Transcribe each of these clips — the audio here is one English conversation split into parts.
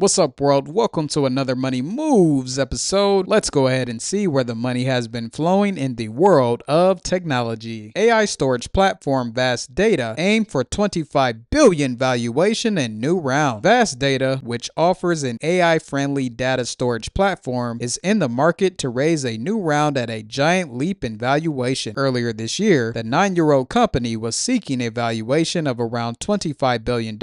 What's up, world? Welcome to another Money Moves episode. Let's go ahead and see where the money has been flowing in the world of technology. AI storage platform Vast Data aimed for $25 billion valuation and new round. Vast Data, which offers an AI-friendly data storage platform, is in the market to raise a new round at a giant leap in valuation. Earlier this year, the 9-year-old company was seeking a valuation of around $25 billion,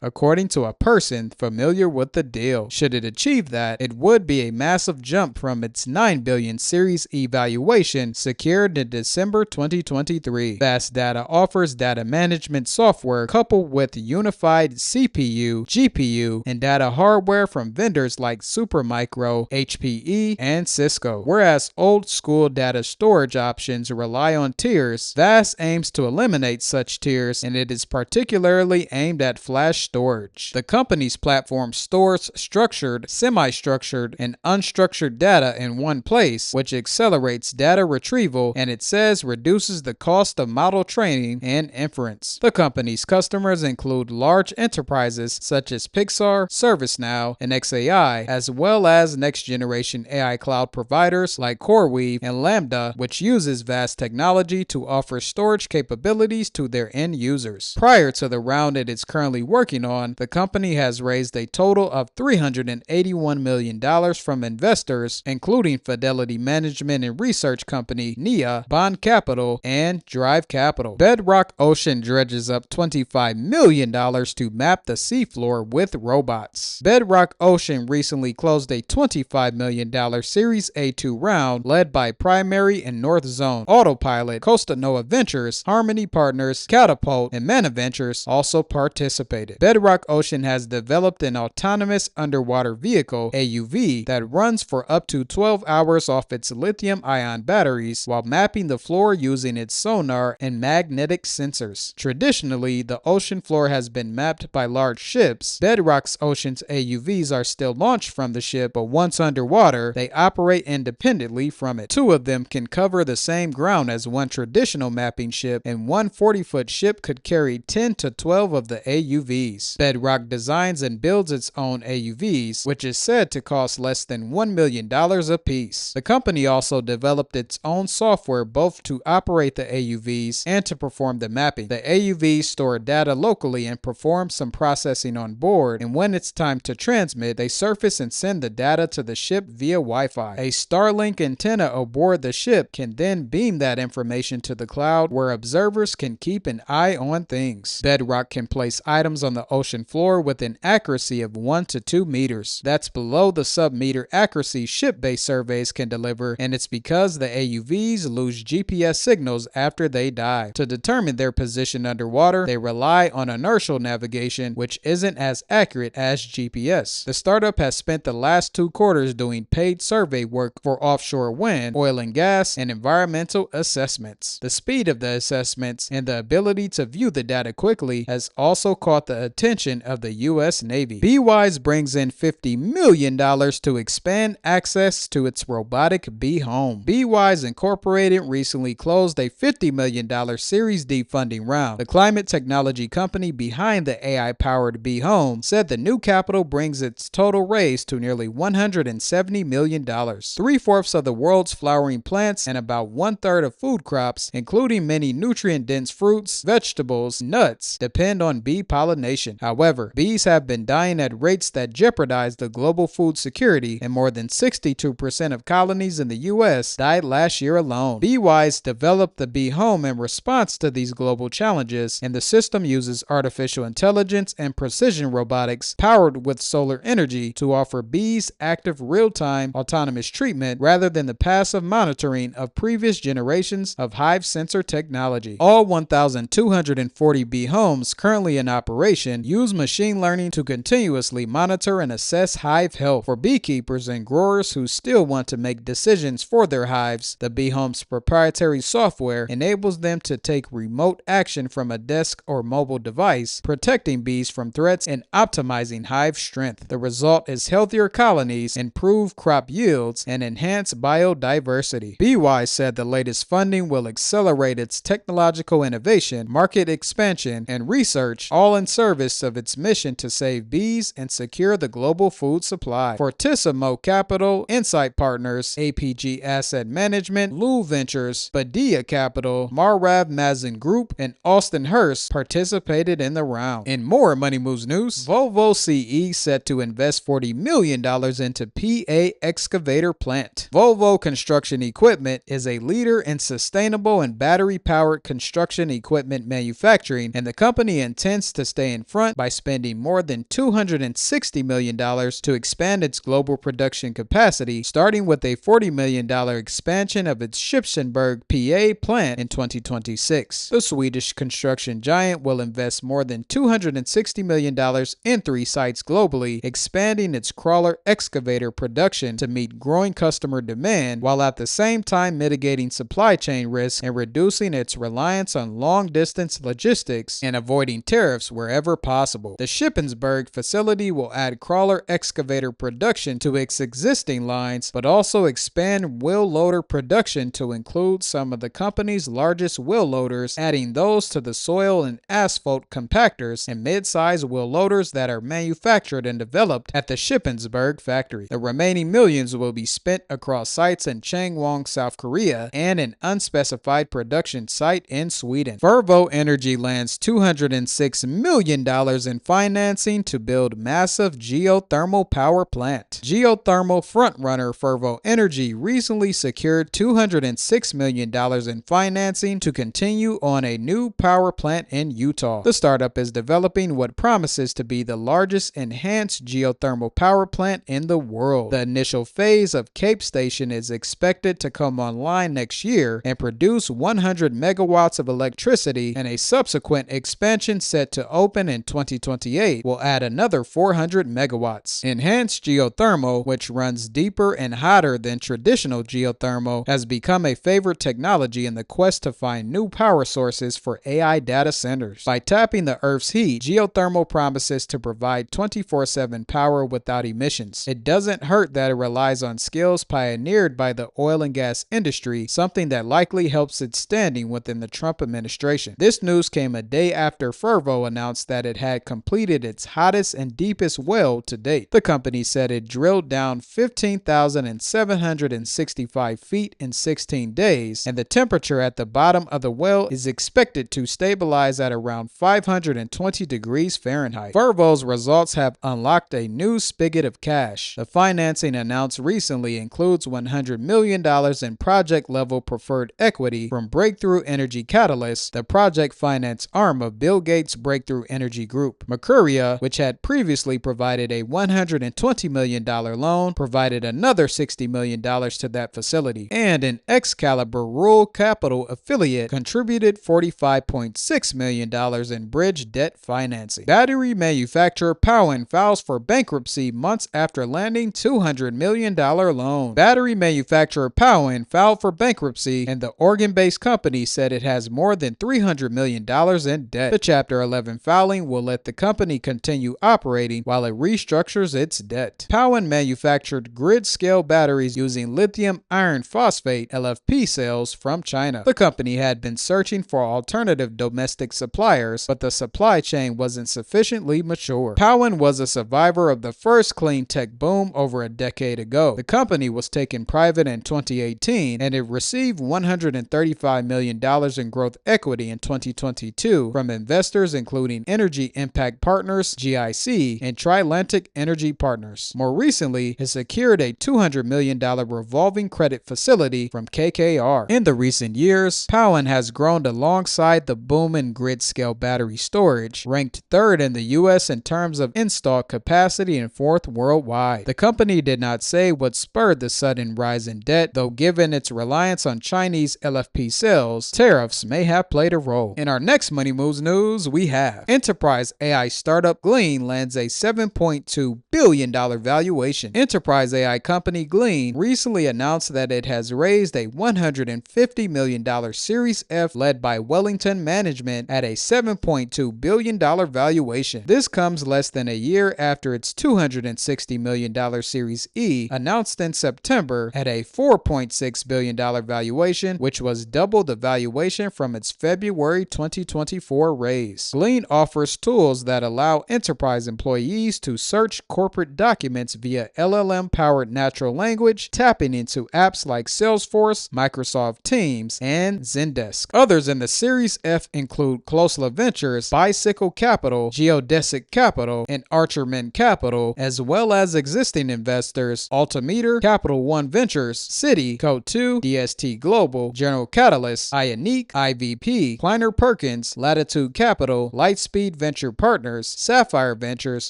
according to a person familiar with the deal. Should it achieve that, it would be a massive jump from its $9 billion Series E valuation secured in December 2023. Vast Data offers data management software coupled with unified CPU, GPU, and data hardware from vendors like Supermicro, HPE, and Cisco. Whereas old school data storage options rely on tiers, Vast aims to eliminate such tiers, and it is particularly aimed at flash storage. The company's platform stores structured, semi-structured, and unstructured data in one place, which accelerates data retrieval and it says reduces the cost of model training and inference. The company's customers include large enterprises such as Pixar, ServiceNow, and xAI, as well as next-generation AI cloud providers like CoreWeave and Lambda, which uses Vast technology to offer storage capabilities to their end users. Prior to the round it is currently working on, the company has raised a total of $381 million from investors, including Fidelity Management and Research Company, NIA, Bond Capital, and Drive Capital. Bedrock Ocean dredges up $25 million to map the seafloor with robots. Bedrock Ocean recently closed a $25 million Series A2 round led by Primary and North Zone, Autopilot, Costa Noa Ventures, Harmony Partners, Catapult, and Mana Ventures also participated. Bedrock Ocean has developed an autonomous underwater vehicle, AUV, that runs for up to 12 hours off its lithium-ion batteries while mapping the floor using its sonar and magnetic sensors. Traditionally, the ocean floor has been mapped by large ships. Bedrock's Ocean's AUVs are still launched from the ship, but once underwater, they operate independently from it. Two of them can cover the same ground as one traditional mapping ship, and one 40-foot ship could carry 10 to 12 of the AUVs. Bedrock designs and builds its own AUVs, which is said to cost less than $1 million a piece. The company also developed its own software both to operate the AUVs and to perform the mapping. The AUVs store data locally and perform some processing on board, and when it's time to transmit, they surface and send the data to the ship via Wi-Fi. A Starlink antenna aboard the ship can then beam that information to the cloud where observers can keep an eye on things. Bedrock can place items on the ocean floor with an accuracy of 1 to 2 meters. That's below the sub-meter accuracy ship-based surveys can deliver, and it's because the AUVs lose GPS signals after they dive. To determine their position underwater, they rely on inertial navigation, which isn't as accurate as GPS. The startup has spent the last 2 quarters doing paid survey work for offshore wind, oil and gas, and environmental assessments. The speed of the assessments and the ability to view the data quickly has also caught the attention of the U.S. Navy. BeeWise brings in $50 million to expand access to its robotic BeeHome. BeeWise Incorporated recently closed a $50 million Series D funding round. The climate technology company behind the AI-powered BeeHome said the new capital brings its total raise to nearly $170 million. 3/4 of the world's flowering plants and about 1/3 of food crops, including many nutrient-dense fruits, vegetables, and nuts, depend on bee pollination. However, bees have been dying at rates that jeopardize the global food security, and more than 62% of colonies in the U.S. died last year alone. BeeWise developed the BeeHome in response to these global challenges, and the system uses artificial intelligence and precision robotics powered with solar energy to offer bees active real-time autonomous treatment rather than the passive monitoring of previous generations of hive sensor technology. All 1,240 BeeHomes currently in operation use machine learning to continuously monitor and assess hive health. For beekeepers and growers who still want to make decisions for their hives, the BeeHome's proprietary software enables them to take remote action from a desk or mobile device, protecting bees from threats and optimizing hive strength. The result is healthier colonies, improved crop yields, and enhanced biodiversity. BeeWise said the latest funding will accelerate its technological innovation, market expansion, and research, all in service of its mission to save bees and secure the global food supply. Fortissimo Capital, Insight Partners, APG Asset Management, Lou Ventures, Badia Capital, Marrav Mazin Group, and Austin Hearst participated in the round. In more Money Moves news, Volvo CE set to invest $40 million into PA excavator plant. Volvo Construction Equipment is a leader in sustainable and battery-powered construction equipment manufacturing, and the company intends to stay in front by spending more than $260 million to expand its global production capacity, starting with a $40 million expansion of its Schipsenberg, PA plant in 2026. The Swedish construction giant will invest more than $260 million in 3 sites globally, expanding its crawler excavator production to meet growing customer demand, while at the same time mitigating supply chain risks and reducing its reliance on long-distance logistics and avoiding tariffs wherever possible. The Shippensburg facility will add crawler excavator production to its existing lines, but also expand wheel loader production to include some of the company's largest wheel loaders, adding those to the soil and asphalt compactors and mid-size wheel loaders that are manufactured and developed at the Shippensburg factory. The remaining millions will be spent across sites in Changwon, South Korea, and an unspecified production site in Sweden. Fervo Energy lands $206 million in financing to build massive geothermal power plant. Geothermal frontrunner Fervo Energy recently secured $206 million in financing to continue on a new power plant in Utah. The startup is developing what promises to be the largest enhanced geothermal power plant in the world. The initial phase of Cape Station is expected to come online next year and produce 100 megawatts of electricity, and a subsequent expansion set to open in 2028 will add another 400 megawatts. Enhanced geothermal, which runs deeper and hotter than traditional geothermal, has become a favorite technology in the quest to find new power sources for AI data centers. By tapping the Earth's heat, geothermal promises to provide 24/7 power without emissions. It doesn't hurt that it relies on skills pioneered by the oil and gas industry, something that likely helps its standing within the Trump administration. This news came a day after Fervo announced that it had completed its hottest and deepest well to date. The company said it drilled down 15,765 feet in 16 days, and the temperature at the bottom of the well is expected to stabilize at around 520 degrees Fahrenheit. Fervo's results have unlocked a new spigot of cash. The financing announced recently includes $100 million in project-level preferred equity from Breakthrough Energy Catalyst, the project finance arm of Bill Gates' Breakthrough Energy Group. Mercuria, which had previously provided a $120 million loan, provided another $60 million to that facility, and an Excalibur Rural Capital affiliate contributed $45.6 million in bridge debt financing. Battery manufacturer Powin files for bankruptcy months after landing $200 million loan. Battery manufacturer Powin filed for bankruptcy, and the Oregon-based company said it has more than $300 million in debt. The Chapter 11 filing will let the company continue operating while it restructures its debt. Powin manufactured grid-scale batteries using lithium iron phosphate (LFP) cells from China. The company had been searching for alternative domestic suppliers, but the supply chain wasn't sufficiently mature. Powin was a survivor of the first clean tech boom over a decade ago. The company was taken private in 2018, and it received $135 million in growth equity in 2022 from investors including Energy Impact Partners, GIC, and Trilantic Energy Partners. More recently, it secured a $200 million revolving credit facility from KKR. In the recent years, Powin has grown alongside the boom in grid-scale battery storage, ranked third in the U.S. in terms of installed capacity and fourth worldwide. The company did not say what spurred the sudden rise in debt, though given its reliance on Chinese LFP cells, tariffs may have played a role. In our next Money Moves news, we have enterprise AI startup Glean lands a $7.2 billion valuation. Enterprise AI company Glean recently announced that it has raised a $150 million Series F led by Wellington Management at a $7.2 billion valuation. This comes less than a year after its $260 million Series E announced in September at a $4.6 billion valuation, which was double the valuation from its February 2024 raise. Glean offers tools that allow enterprise employees employees to search corporate documents via LLM-powered natural language, tapping into apps like Salesforce, Microsoft Teams, and Zendesk. Others in the Series F include Closela Ventures, Bicycle Capital, Geodesic Capital, and Archerman Capital, as well as existing investors Altimeter, Capital One Ventures, Citi, Code2, DST Global, General Catalyst, Ionique, IVP, Kleiner Perkins, Latitude Capital, Lightspeed Venture Partners, Sapphire Ventures,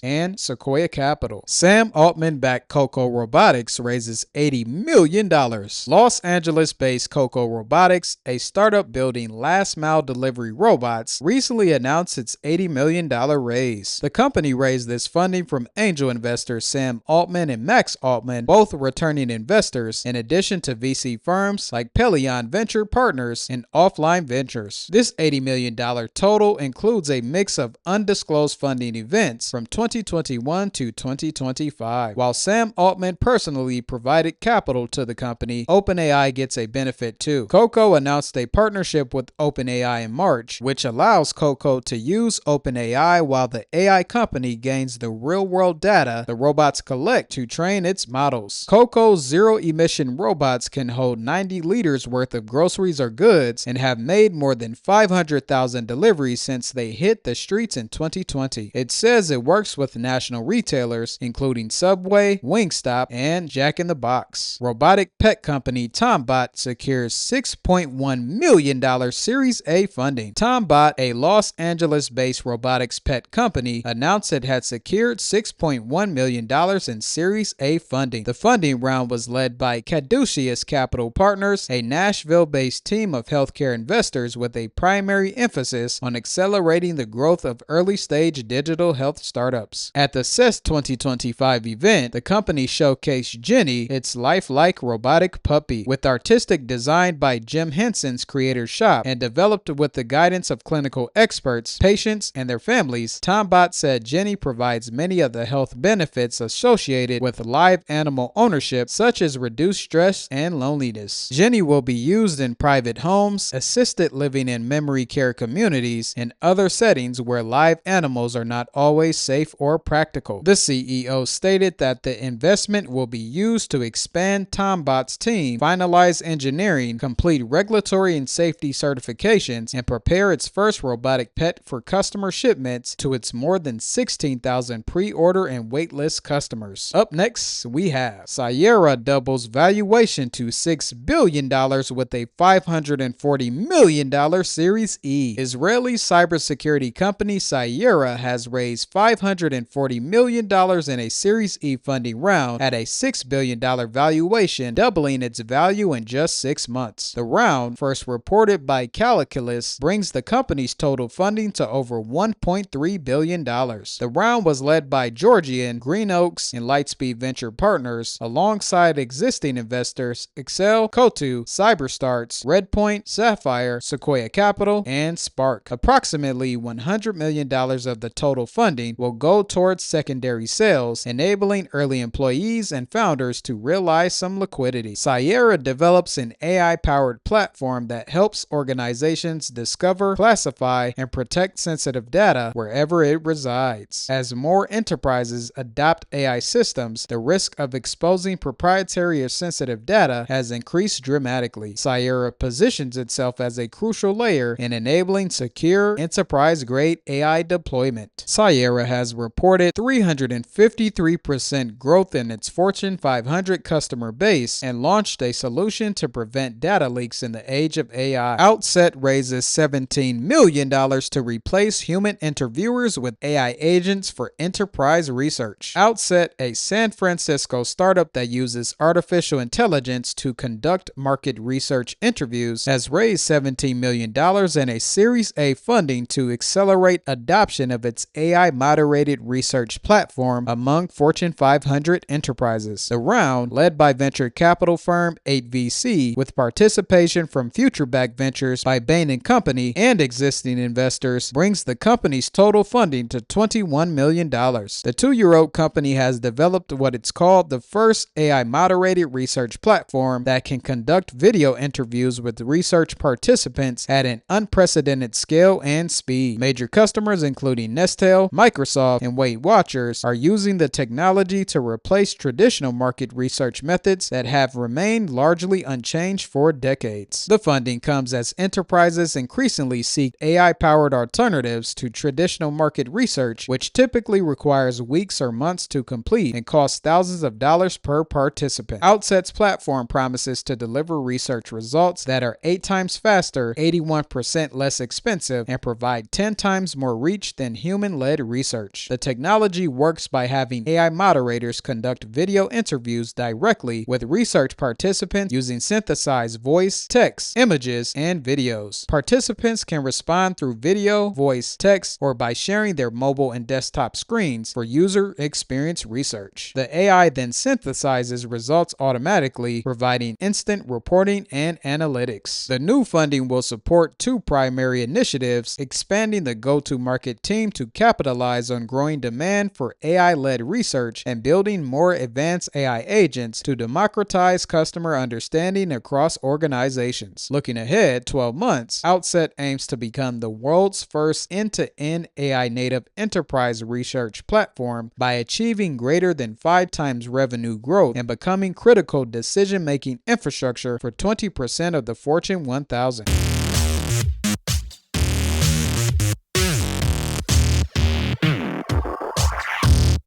and Sequoia Capital. Sam Altman-backed Coco Robotics raises $80 million. Los Angeles-based Coco Robotics, a startup building last-mile delivery robots, recently announced its $80 million raise. The company raised this funding from angel investors Sam Altman and Max Altman, both returning investors, in addition to VC firms like Pelion Venture Partners and Offline Ventures. This $80 million total includes a mix of undisclosed funding events from 2021 to 2025. While Sam Altman personally provided capital to the company, OpenAI gets a benefit too. Coco announced a partnership with OpenAI in March, which allows Coco to use OpenAI while the AI company gains the real-world data the robots collect to train its models. Coco's zero-emission robots can hold 90 liters worth of groceries or goods and have made more than 500,000 deliveries since they hit the streets in 2020. It says it works with national retailers, including Subway, Wingstop, and Jack in the Box. Robotic pet company Tombot secures $6.1 million Series A funding. Tombot, a Los Angeles-based robotics pet company, announced it had secured $6.1 million in Series A funding. The funding round was led by Caduceus Capital Partners, a Nashville-based team of healthcare investors with a primary emphasis on accelerating the growth of early-stage digital health startups. At the CES 2025 event, the company showcased Jenny, its lifelike robotic puppy. With artistic design by Jim Henson's Creator Shop and developed with the guidance of clinical experts, patients, and their families, Tombot said Jenny provides many of the health benefits associated with live animal ownership, such as reduced stress and loneliness. Jenny will be used in private homes, assisted living in memory care communities, and other settings where live animals are not always safe or practical. The CEO stated that the investment will be used to expand Tombot's team, finalize engineering, complete regulatory and safety certifications, and prepare its first robotic pet for customer shipments to its more than 16,000 pre-order and waitlist customers. Up next, we have Sierra doubles valuation to $6 billion with a $540 million Series E. Israeli cybersecurity company Sierra has raised $540 million in a Series E funding round at a $6 billion valuation, doubling its value in just 6 months. The round, first reported by Calculus, brings the company's total funding to over $1.3 billion. The round was led by Georgian, Green Oaks, and Lightspeed Venture Partners, alongside existing investors Excel, Coto, Cyberstarts, Redpoint, Sapphire, Sequoia Capital, and Spark. Approximately $100 million of the total funding will go towards secondary sales, enabling early employees and founders to realize some liquidity. Sierra develops an AI-powered platform that helps organizations discover, classify, and protect sensitive data wherever it resides. As more enterprises adopt AI systems, the risk of exposing proprietary or sensitive data has increased dramatically. Sierra positions itself as a crucial layer in enabling secure, enterprise-grade AI deployment. Sierra has reported 353% growth in its Fortune 500 customer base and launched a solution to prevent data leaks in the age of AI. Outset raises $17 million to replace human interviewers with AI agents for enterprise research. Outset, a San Francisco startup that uses artificial intelligence to conduct market research interviews, has raised $17 million in a Series A funding to accelerate adoption of its AI-moderated research platform among Fortune 500 enterprises. The round, led by venture capital firm 8VC, with participation from future-backed ventures by Bain & Company and existing investors, brings the company's total funding to $21 million. The 2-year-old company has developed what it's called the first AI-moderated research platform that can conduct video interviews with research participants at an unprecedented scale and speed. Major customers including Nestle, Microsoft, and Weight Watchers are using the technology to replace traditional market research methods that have remained largely unchanged for decades. The funding comes as enterprises increasingly seek AI-powered alternatives to traditional market research, which typically requires weeks or months to complete and costs thousands of dollars per participant. Outset's platform promises to deliver research results that are 8 times faster, 81% less expensive, and provide 10 times more reach than human-led research. The technology works by having AI moderators conduct video interviews directly with research participants using synthesized voice, text, images, and videos. Participants can respond through video, voice, text, or by sharing their mobile and desktop screens for user experience research. The AI then synthesizes results automatically, providing instant reporting and analytics. The new funding will support 2 primary initiatives: expanding the go-to-market team to capitalize on growing demand for AI-led research and building more advanced AI agents to democratize customer understanding across organizations. Looking ahead 12 months, Outset aims to become the world's first end-to-end AI-native enterprise research platform by achieving greater than 5 times revenue growth and becoming critical decision-making infrastructure for 20% of the Fortune 1000.